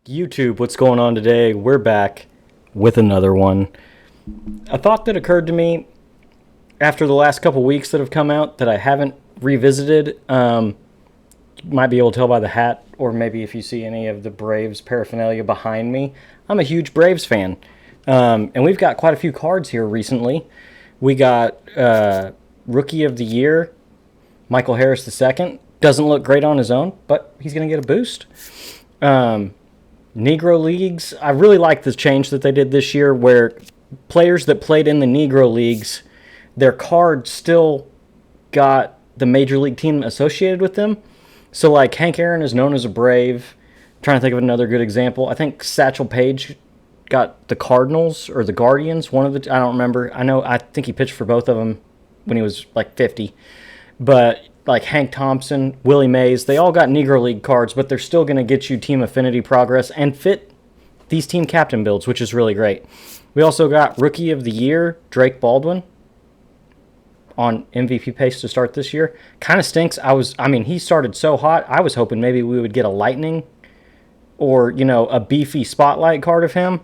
YouTube, what's going on today? We're back with another one. A thought that occurred to me after the last couple weeks that have come out that I haven't revisited. You might be able to tell by the hat, or maybe if you see any of the Braves paraphernalia behind me. I'm a huge Braves fan. And we've got quite a few cards here recently. We got Rookie of the Year, Michael Harris II. Doesn't look great on his own, but he's going to get a boost. Negro Leagues, I really like the change that they did this year where players that played in the Negro Leagues, their card still got the Major League team associated with them. So, like, Hank Aaron is known as a Brave. I'm trying to think of another good example. I think Satchel Paige got the Cardinals or the Guardians, one of the, I don't remember. I think he pitched for both of them when he was, like, 50. But like Hank Thompson, Willie Mays, they all got Negro League cards, but they're still going to get you team affinity progress and fit these team captain builds, which is really great. We also got Rookie of the Year, Drake Baldwin, on MVP pace to start this year. Kind of stinks. He started so hot. I was hoping maybe we would get a Lightning or, a beefy spotlight card of him.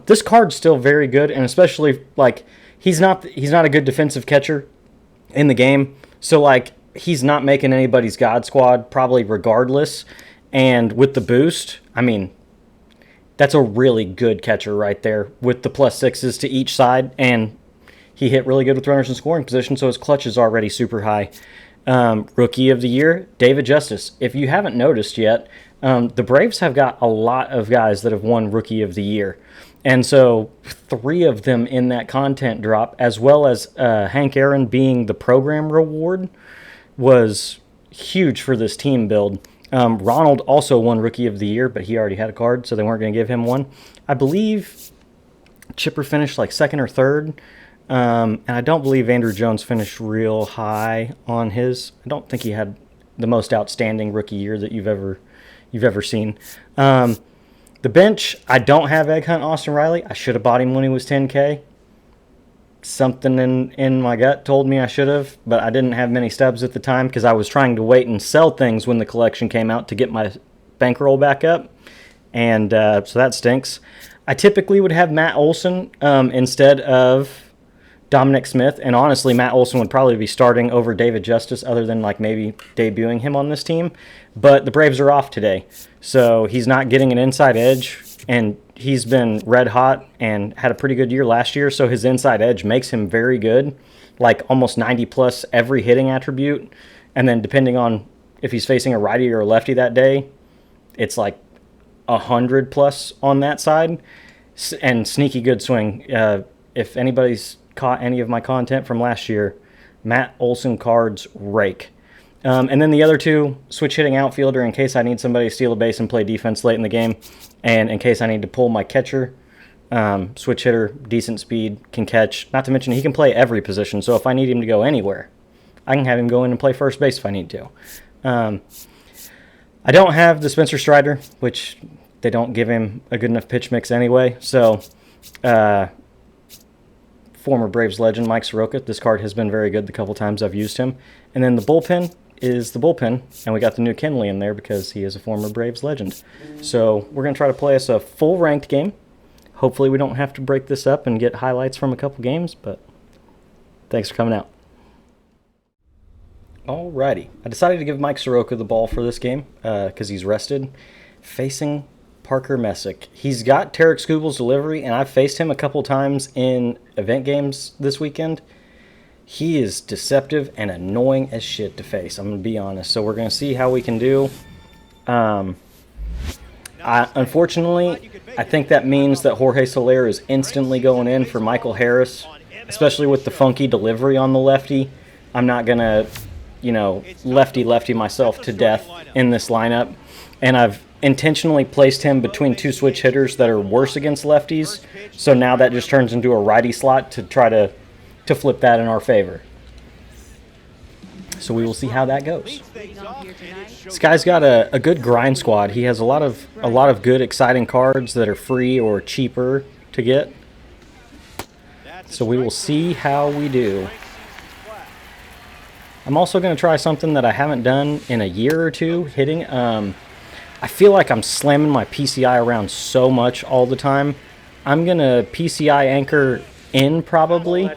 This card's still very good, and especially, like, he's not a good defensive catcher in the game. So, like, he's not making anybody's God squad, probably regardless. And with the boost, that's a really good catcher right there with the +6s to each side. And he hit really good with runners in scoring position, so his clutch is already super high. Rookie of the Year, David Justice. If you haven't noticed yet, the Braves have got a lot of guys that have won Rookie of the Year. And so 3 of them in that content drop, as well as Hank Aaron being the program reward, was huge for this team build. Ronald also won Rookie of the Year, but he already had a card, so they weren't going to give him one. I believe Chipper finished like 2nd or 3rd, and I don't believe Andrew Jones finished real high on his. I don't think he had the most outstanding rookie year that you've ever seen. The bench, I don't have Egg Hunt Austin Riley. I should have bought him when he was 10K. Something in my gut told me I should have, but I didn't have many stubs at the time because I was trying to wait and sell things when the collection came out to get my bankroll back up, and so that stinks. I typically would have Matt Olson instead of Dominic Smith, and honestly, Matt Olson would probably be starting over David Justice other than like maybe debuting him on this team, but the Braves are off today, so he's not getting an inside edge, and he's been red hot and had a pretty good year last year, so his inside edge makes him very good, like almost 90 plus every hitting attribute, and then depending on if he's facing a righty or a lefty that day, it's like 100 plus on that side, and sneaky good swing. If anybody's caught any of my content from last year, Matt Olson cards rake. And then the other 2, switch hitting outfielder in case I need somebody to steal a base and play defense late in the game, and in case I need to pull my catcher. Switch hitter, decent speed, can catch. Not to mention he can play every position, so if I need him to go anywhere, I can have him go in and play first base if I need to. I don't have the Spencer Strider, which they don't give him a good enough pitch mix anyway, so former Braves legend Mike Soroka. This card has been very good the couple times I've used him. And then the bullpen is the bullpen, and we got the new Kenley in there because he is a former Braves legend. So we're going to try to play us a full ranked game. Hopefully we don't have to break this up and get highlights from a couple games, but thanks for coming out. Alrighty. I decided to give Mike Soroka the ball for this game because he's rested. Facing Parker Messick. He's got Tarek Skubal's delivery, and I've faced him a couple times in event games this weekend. He is deceptive and annoying as shit to face, I'm going to be honest. So we're going to see how we can do. Unfortunately, I think that means that Jorge Soler is instantly going in for Michael Harris, especially with the funky delivery on the lefty. I'm not going to, lefty myself to death in this lineup. And I've intentionally placed him between 2 switch hitters that are worse against lefties, so now that just turns into a righty slot to try to flip that in our favor. So we will see how that goes. This guy's got a good grind squad. He has a lot of good exciting cards that are free or cheaper to get. So we will see how we do. I'm also going to try something that I haven't done in a year or two, hitting I feel like I'm slamming my PCI around so much all the time. I'm going to PCI anchor in probably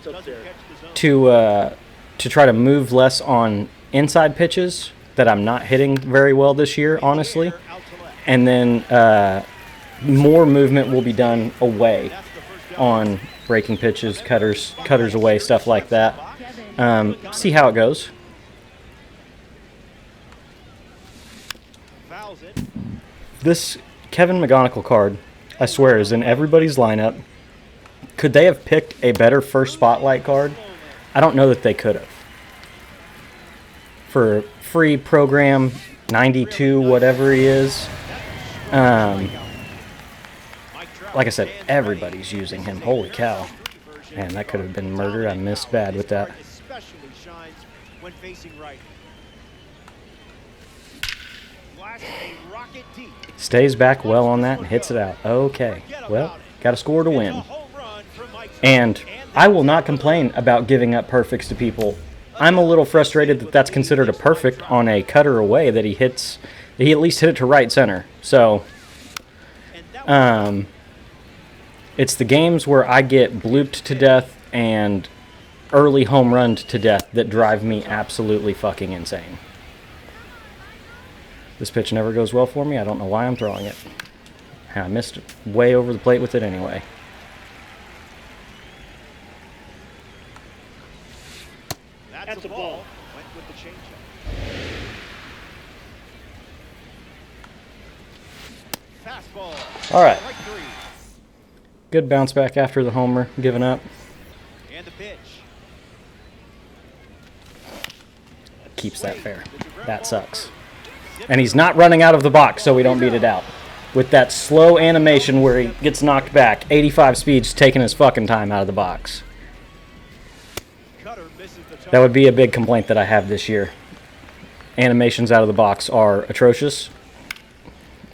to try to move less on inside pitches that I'm not hitting very well this year, honestly. And then more movement will be done away on breaking pitches, cutters away, stuff like that. See how it goes. This Kevin McGonigal card, I swear, is in everybody's lineup. Could they have picked a better first spotlight card? I don't know that they could have. For free program 92, whatever he is. Like I said, everybody's using him. Holy cow. Man, that could have been murder. I missed bad with that. Stays back well on that and hits it out. Okay, well, got to score to win. And I will not complain about giving up perfects to people. I'm a little frustrated that that's considered a perfect on a cutter away that he hits. He at least hit it to right center. So, it's the games where I get blooped to death and early home run to death that drive me absolutely fucking insane. This pitch never goes well for me. I don't know why I'm throwing it. I missed way over the plate with it anyway. That's a ball. Went with the changeup. Fastball. All right. Good bounce back after the homer, giving up. And the pitch. Keeps that fair. That sucks. And he's not running out of the box, so we don't beat it out. With that slow animation where he gets knocked back, 85 speed's taking his fucking time out of the box. That would be a big complaint that I have this year. Animations out of the box are atrocious,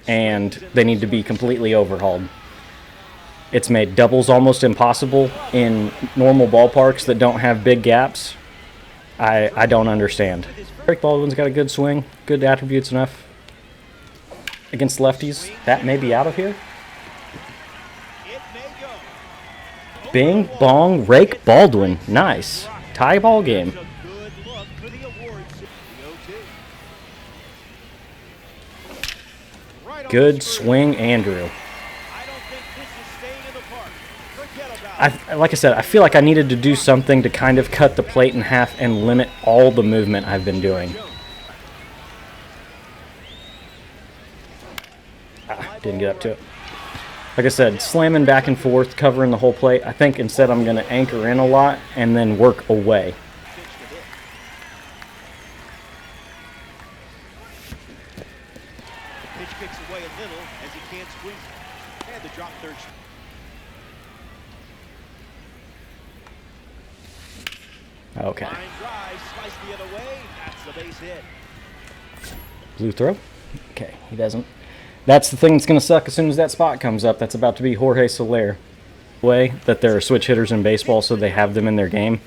and they need to be completely overhauled. It's made doubles almost impossible in normal ballparks that don't have big gaps. I don't understand. Eric Baldwin's got a good swing, good attributes enough. Against lefties, that may be out of here. Bing, bong, rake, Baldwin. Nice. Tie ball game. Good swing, Andrew. Like I said, I feel like I needed to do something to kind of cut the plate in half and limit all the movement I've been doing. Didn't get up to it. Like I said, slamming back and forth, covering the whole plate. I think instead I'm going to anchor in a lot and then work away. Pitch kicks away a little as he can't squeeze it. And the drop third. Okay. Line drive, slice the other way. That's the base hit. Blue throw. Okay, he doesn't. That's the thing that's going to suck as soon as that spot comes up. That's about to be Jorge Soler. Way that there are switch hitters in baseball, so they have them in their game.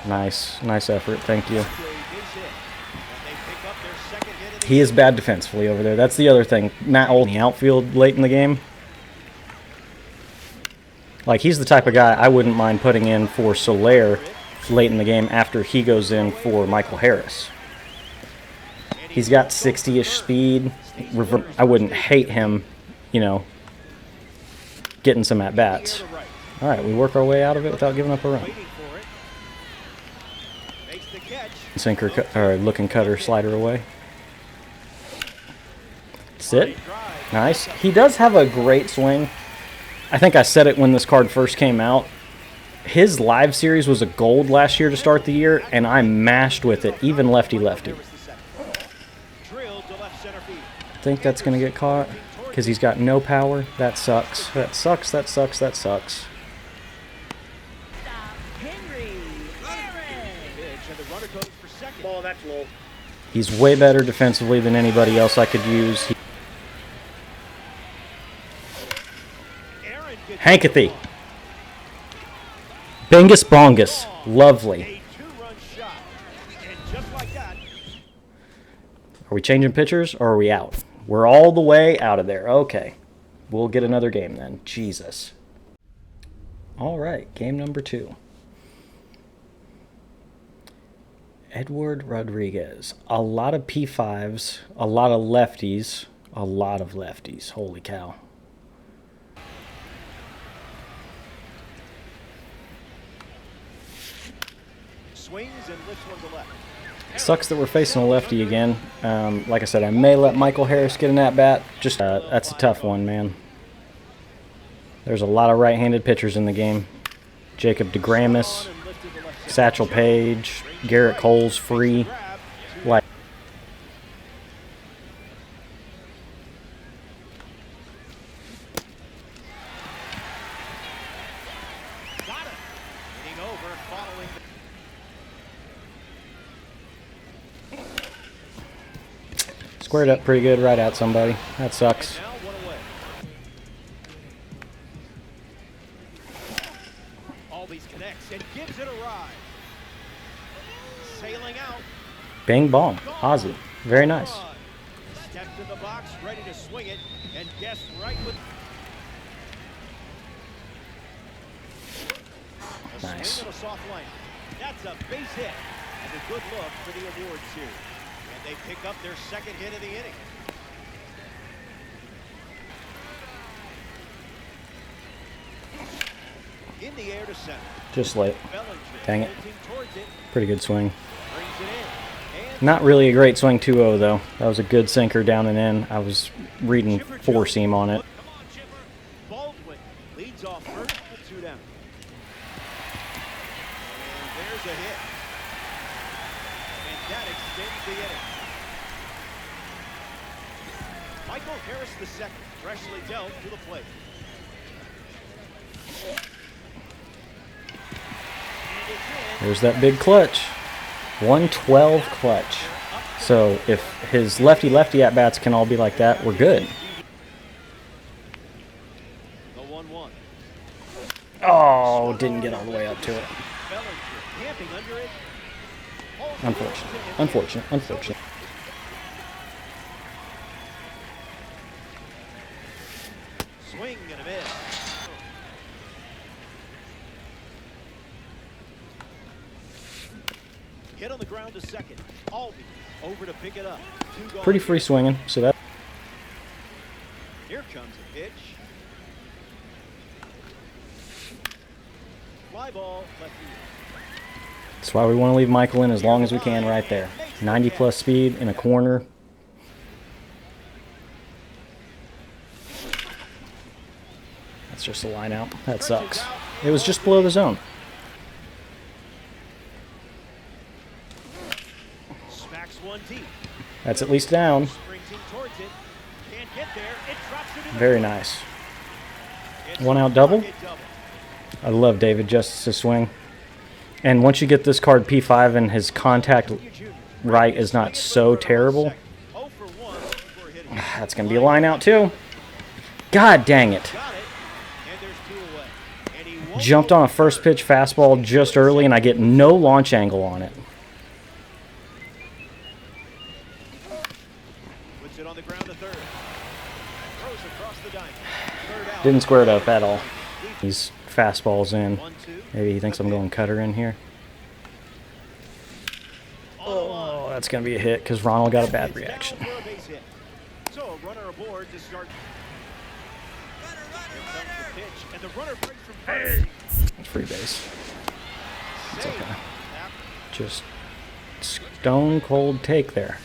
Nice effort. Thank you. He is bad defensively over there. That's the other thing. Matt Olson in the outfield late in the game. Like, he's the type of guy I wouldn't mind putting in for Soler late in the game after he goes in for Michael Harris. He's got 60-ish speed. I wouldn't hate him, you know, getting some at-bats. All right, we work our way out of it without giving up a run. Sinker, or looking cutter, slider away. Sit. Nice. He does have a great swing. I think I said it when this card first came out. His live series was a gold last year to start the year, and I mashed with it, even lefty-lefty. I think that's going to get caught because he's got no power. That sucks. That sucks. That sucks. That sucks. He's way better defensively than anybody else I could use. Hankathy. Bingus Bongus. Lovely. Are we changing pitchers or are we out? We're all the way out of there. Okay. We'll get another game then. Jesus. All right, game number 2. Edward Rodriguez. A lot of P5s, a lot of lefties, a lot of lefties. Holy cow. Swings and lifts one to left. Sucks that we're facing a lefty again. Like I said, I may let Michael Harris get an at-bat. Just that's a tough one, man. There's a lot of right-handed pitchers in the game. Jacob DeGrammis, Satchel Paige, Garrett Cole's free. Like, Got it. Hitting over, following. squared up pretty good, right at somebody. That sucks. Now one away. Always connects and gives it a ride. Sailing out. Bing bong. Ozzy. Very nice. Stepped in the box, ready to swing it, and guessed right with. A Nice. swing and a soft line. That's a base hit and a good look for the awards here. And they pick up their second hit of the inning. In the air to center. Just late. Bellinger Dang it. bolting towards it, Pretty good swing. brings it in. And Not really a great swing 2-0 though. That was a good sinker down and in. I was reading Chipper four Jones. seam on it. Come on, Chipper. Baldwin leads off first with 2 down. And there's a hit. And that extends the inning. Michael Harris II, freshly dealt to the plate. And it's in. There's that big clutch. 112 clutch. So if his lefty-lefty at-bats can all be like that, we're good. The 1-1. Oh, didn't get all the way up to it. Bellinger camping under it. Unfortunate. Unfortunate. Unfortunate. Swing and a miss. Hit on the ground to second. Albee over to pick it up. 2 gone. Pretty free swinging. So that. Here comes a pitch. Fly ball left field. That's why we want to leave Michael in as long as we can right there. 90 plus speed in a corner. That's just a line out. That sucks. It was just below the zone. Smacks one deep. That's at least down. Sprinting towards it. Can't get there. It drops it into Very the nice. It's One a out double. pocket double. I love David Justice's swing. And once you get this card P5 and his contact right is not so terrible, 0 for 1 before hitting. that's going to be a line out too. God dang it. Got it. And there's 2 away. And he won't Jumped go on a for first third. pitch fastball just early and I get no launch angle on it. Puts it on the ground to third. Throws across the diamond. Third out. Didn't square it up at all. These fastballs in. 1-2. Maybe he thinks I'm going cutter in here. On the line. Oh, that's going to be a hit because Ronald got a bad reaction. Down for a base hit. So a runner aboard to start. Here comes the pitch, and the runner breaks from first. Free base. Save. okay. That Just stone cold take there.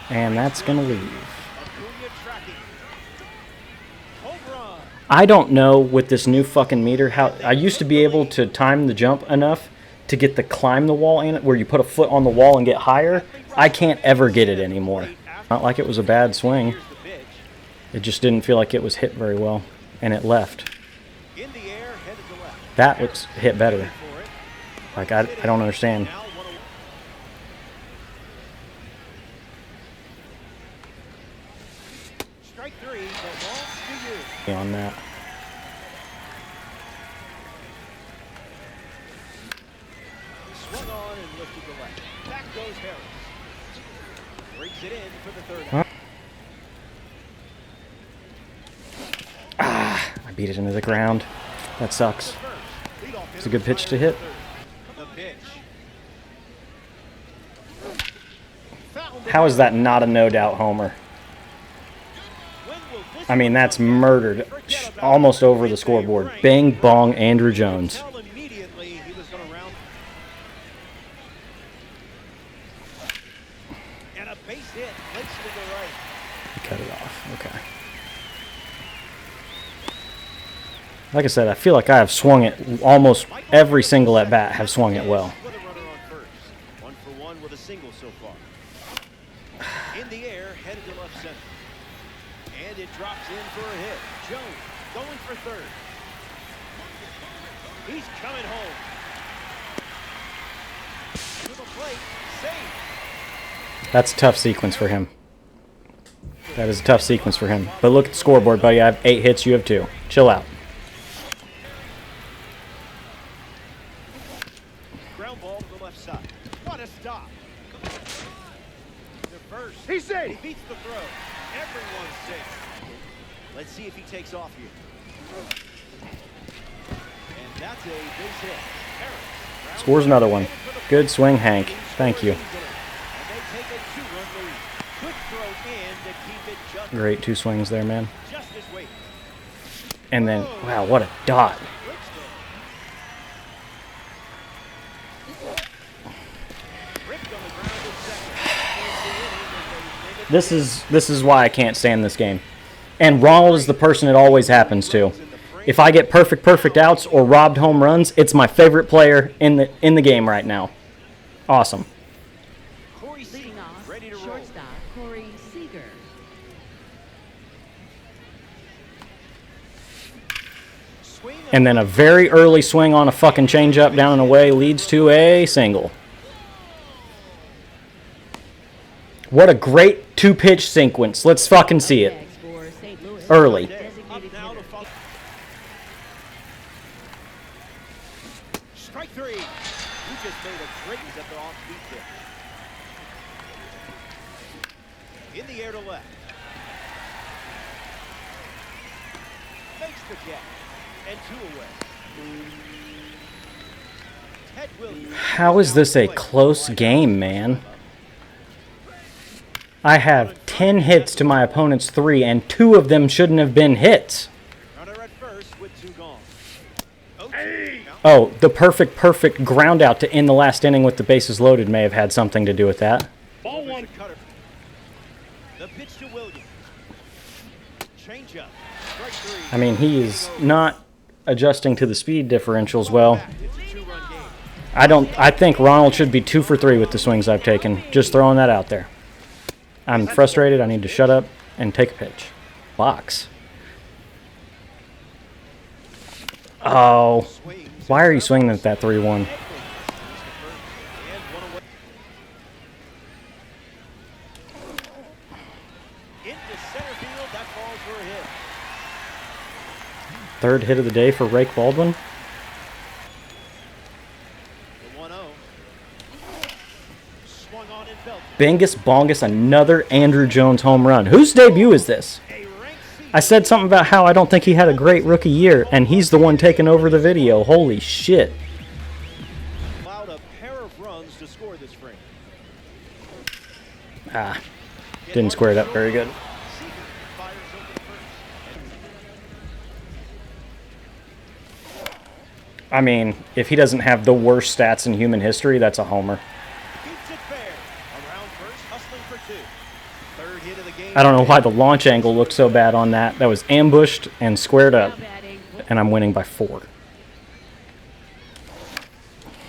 And that's going to leave. Acuna tracking. Home run. I don't know with this new fucking meter how I used to be able to time the jump enough to get the climb the wall in it where you put a foot on the wall and get higher. I can't ever get it anymore. Not like it was a bad swing. Here's the pitch. It just didn't feel like it was hit very well and it left. In the air, headed to left. That looks hit better. For it. Like I don't understand. Now 1 away. Strike 3 belongs to you. On that. Swung on and lifted to left. Back goes Harris. Breaks it in for the third out. I beat it into the ground. That sucks. It's a good pitch to hit. The pitch. How is that not a no-doubt homer? I mean, that's murdered. Almost over the scoreboard. Bang, bong, Andrew Jones. Immediately he was going to round. And a base hit placed to the right. Cut it off. Okay. Like I said, I feel like I have swung it almost every single at bat. Have swung it well. With a runner on first. 1 for 1 with a single so far. In the air, headed to left center. And it drops in for a hit. Jones going for third. He's coming home. To the plate, save. That's a tough sequence for him. That is a tough sequence for him. But look at the scoreboard, buddy. I have 8 hits. You have 2. Chill out. Ground ball to the left side. What a stop. The first. He's safe. He beats the throw. Everyone's safe. Let's see if he takes off here. And that's a base hit. Harris. Scores another one. Good swing, Hank. Thank you. And they take a 2-run lead. Good throw in to keep it just, Great 2 swings there, man. just his weight. And then, wow, what a dot. Ripped on the ground at second. This is why I can't stand this game. And Ronald is the person it always happens to. If I get perfect outs or robbed home runs, it's my favorite player in the game right now. Awesome. Corey Leading Seager, off, ready to roll. shortstop Corey Seager. Swing And then a very early swing on a fucking changeup down and away leads to a single. What a great 2-pitch sequence. Let's fucking see it. Next for St. Louis. Early. up Designated now to hitter. follow. Strike 3. You just made a great at the off-speed pitch. In the air to left. Makes the catch. And 2 away. Ted Williams. How is this a close game, man? I have 10 hits to my opponent's 3, and 2 of them shouldn't have been hits. Runner at first with 2 gone. Oh, the perfect ground out to end the last inning with the bases loaded may have had something to do with that. Ball 1. Cutter. The pitch to Williams. Change up. Strike 3. I mean, he is not adjusting to the speed differentials well. It's a 2-run game. I think Ronald should be 2 for 3 with the swings I've taken. Just throwing that out there. I'm frustrated. I need to shut up and take a pitch. Box. Oh. Why are you swinging at that 3-1? And 1 away. Into center field. That falls for a hit. 3rd hit of the day for Rake Baldwin. The 1-0. Swung on and felt. Bingus Bongus, another Andrew Jones home run. Whose debut is this? A rank C. I said something about how I don't think he had a great rookie year, and he's the one taking over the video. Holy shit. Allowed a pair of runs to score this frame. Ah, didn't square it up very good. Seager fires open first. I mean, if he doesn't have the worst stats in human history, that's a homer. Keeps it fair. Around first, hustling for 2. 3rd hit of the game. I don't know why the launch angle looked so bad on that. That was ambushed and squared up, Now batting, and I'm winning by 4.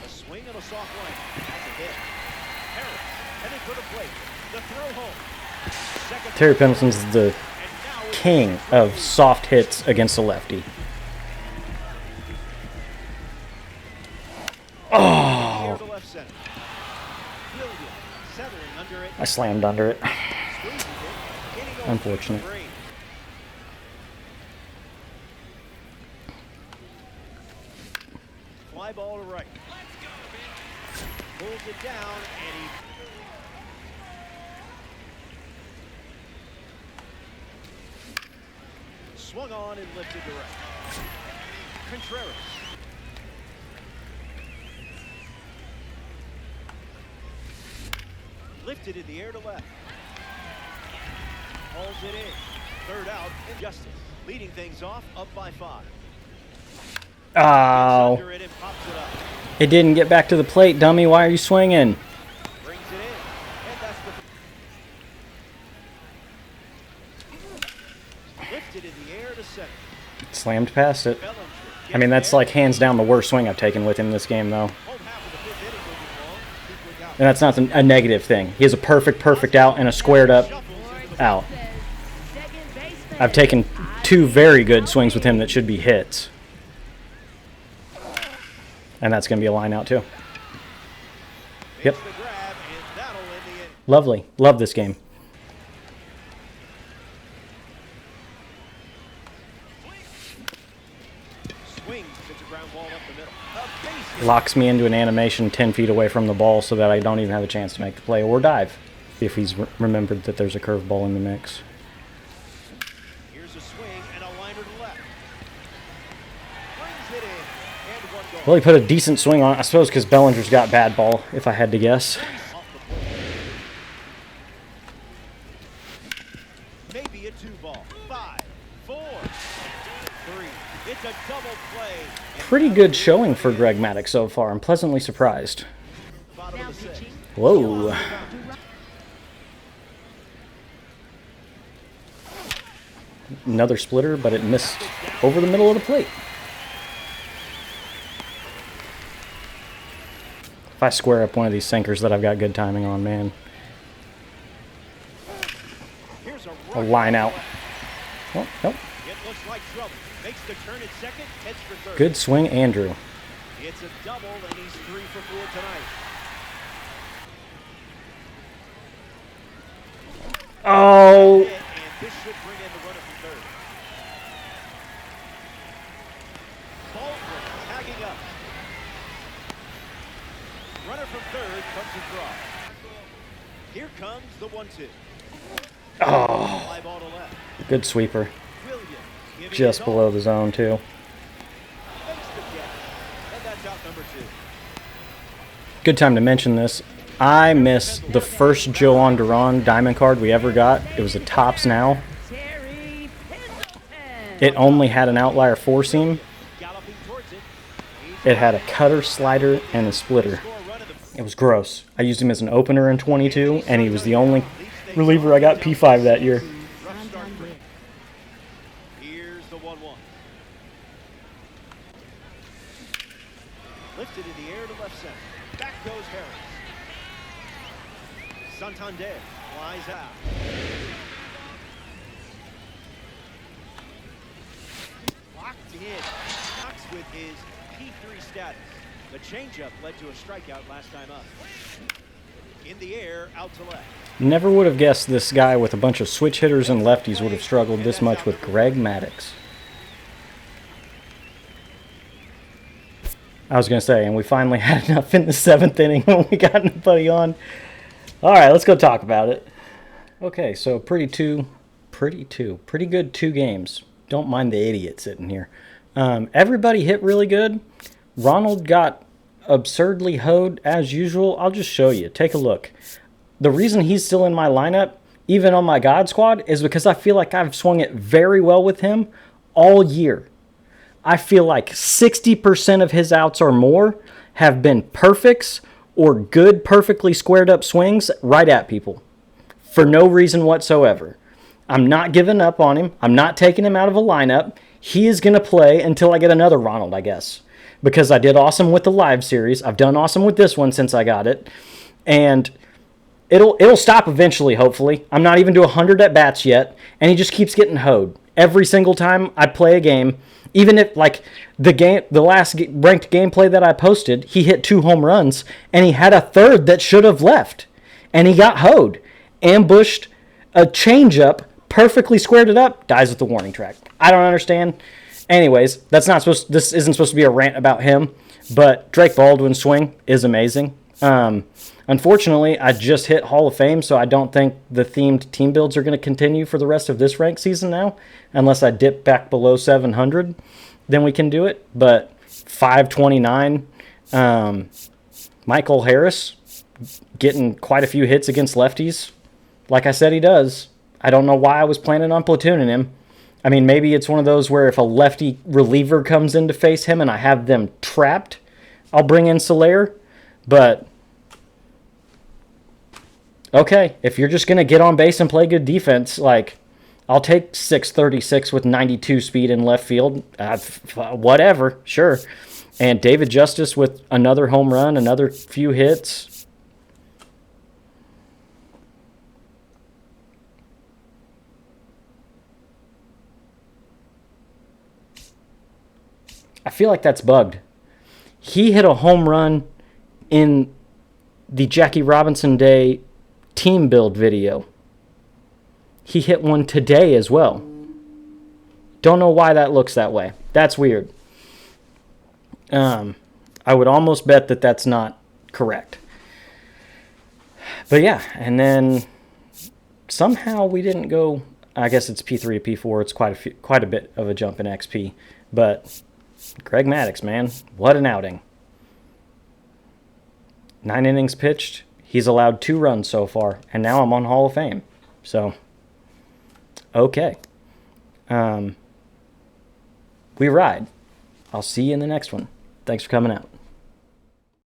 A swing and a soft line. That's a hit. Harris headed for the plate. The throw home. Second Terry Pendleton's the and now it's king of soft hits against a lefty. here to left center. Williams settling under it. I slammed under it. Squeezes it. Hitting over Unfortunate. the green. Fly ball to right. Pulls it down and he Swung on and lifted to right. Contreras. Lifted in the air to left. Hauls it in. Third out, Injustice. Leading things off, up by 5. Oh. Under it and pops it up. It didn't get back to the plate, dummy. Why are you swinging? Brings it in. And that's the... Lifted in the air to second. Slammed past it. Bellinger I mean, that's gets like hands down the worst swing I've taken with him this game, though. there. Home half of the fifth inning will be long. Keep without. And that's not a negative thing. He has a perfect out and a squared up Shuffles into the out. Second baseman. I've taken 2 very good swings with him that should be hits. And that's going to be a line out, too. Yep. the grab, and that'll end the inning. Lovely. Love this game. Swings, hits a ground ball up the middle. A base hit. Locks me into an animation 10 feet away from the ball so that I don't even have a chance to make the play or dive if he's remembered that there's a curveball in the mix. Here's a swing and a liner to left. Brings it in, and one goal. Well, he put a decent swing on it, I suppose, because Bellinger's got bad ball, if I had to guess. Off the plate. Maybe a 2-ball. 5, 4, 3. It's a double play. And Pretty good showing for Greg Maddux so far. I'm pleasantly surprised. bottom Now of the 6th. pitching. Whoa. Another splitter, but it missed over the middle of the plate. If I square up one of these sinkers that I've got good timing on, man, Here's a a run. line out. Oh, nope. It looks like trouble. Makes the turn at second, heads for third. Good swing, Andrew. It's a double, and he's 3 for 4 tonight. Oh, And this should bring in the runner from third. Baldwin tagging up. Runner from third comes across. Here comes the 1-2. oh, Fly ball to left. good sweeper. Williams giving Just it below the zone, too. Makes the catch. And that's out number 2. Good time to mention this. I missed the first Joe Duran diamond card we ever got. It was a Topps Now. Terry Pendleton. It only had an outlier 4-seam. Galloping towards it. It had a cutter, slider, and a splitter. Score a run of the It was gross. I used him as an opener in 22, and he was the only reliever I got P5 that year. rough start for him. Here's the 1-1. Lifted in the air to left center. Back goes Harris. Santander flies out. Locked in. Knox with his P3 status. The changeup led to a strikeout last time up. In the air, out to left. Never would have guessed this guy with a bunch of switch hitters and lefties would have struggled this much with Greg Maddux. I was going to say, and we finally had enough in the 7th inning when we got nobody on. All right, let's go talk about it. Okay, so pretty good 2 games. Don't mind the idiot sitting here. Everybody hit really good. Ronald got absurdly hoed as usual. I'll just show you. Take a look. The reason he's still in my lineup, even on my God squad, is because I feel like I've swung it very well with him all year. I feel like 60% of his outs or more have been perfects or good, perfectly squared up swings right at people for no reason whatsoever. I'm not giving up on him. I'm not taking him out of a lineup. He is going to play until I get another Ronald, I guess, because I did awesome with the live series. I've done awesome with this one since I got it, and it'll stop eventually, hopefully. I'm not even to 100 at bats yet, and he just keeps getting hoed every single time I play a game. Even if, like, the last ranked gameplay that I posted, he hit 2 home runs, and he had a third that should have left, and he got hoed, ambushed, a changeup, perfectly squared it up, dies with the warning track. I don't understand. Anyways, this isn't supposed to be a rant about him, but Drake Baldwin's swing is amazing. Unfortunately, I just hit Hall of Fame, so I don't think the themed team builds are going to continue for the rest of this ranked season now, unless I dip back below 700. Then we can do it. But 529, Michael Harris getting quite a few hits against lefties, like I said he does. I don't know why I was planning on platooning him. I mean, maybe it's one of those where if a lefty reliever comes in to face him and I have them trapped, I'll bring in Soler. But, okay, if you're just going to get on base and play good defense, like, I'll take 636 with 92 speed in left field. Whatever, sure. And David Justice with another home run, another few hits. I feel like that's bugged. He hit a home run in the Jackie Robinson Day team build video. He hit one today as well. Don't know why that looks that way. That's weird. I would almost bet that that's not correct. But yeah, and then somehow we didn't go. I guess it's P3 to P4. It's quite a bit of a jump in XP. But Greg Maddux, man, what an outing! 9 innings pitched. He's allowed 2 runs so far, and now I'm on Hall of Fame. So, okay. We ride. I'll see you in the next one. Thanks for coming out.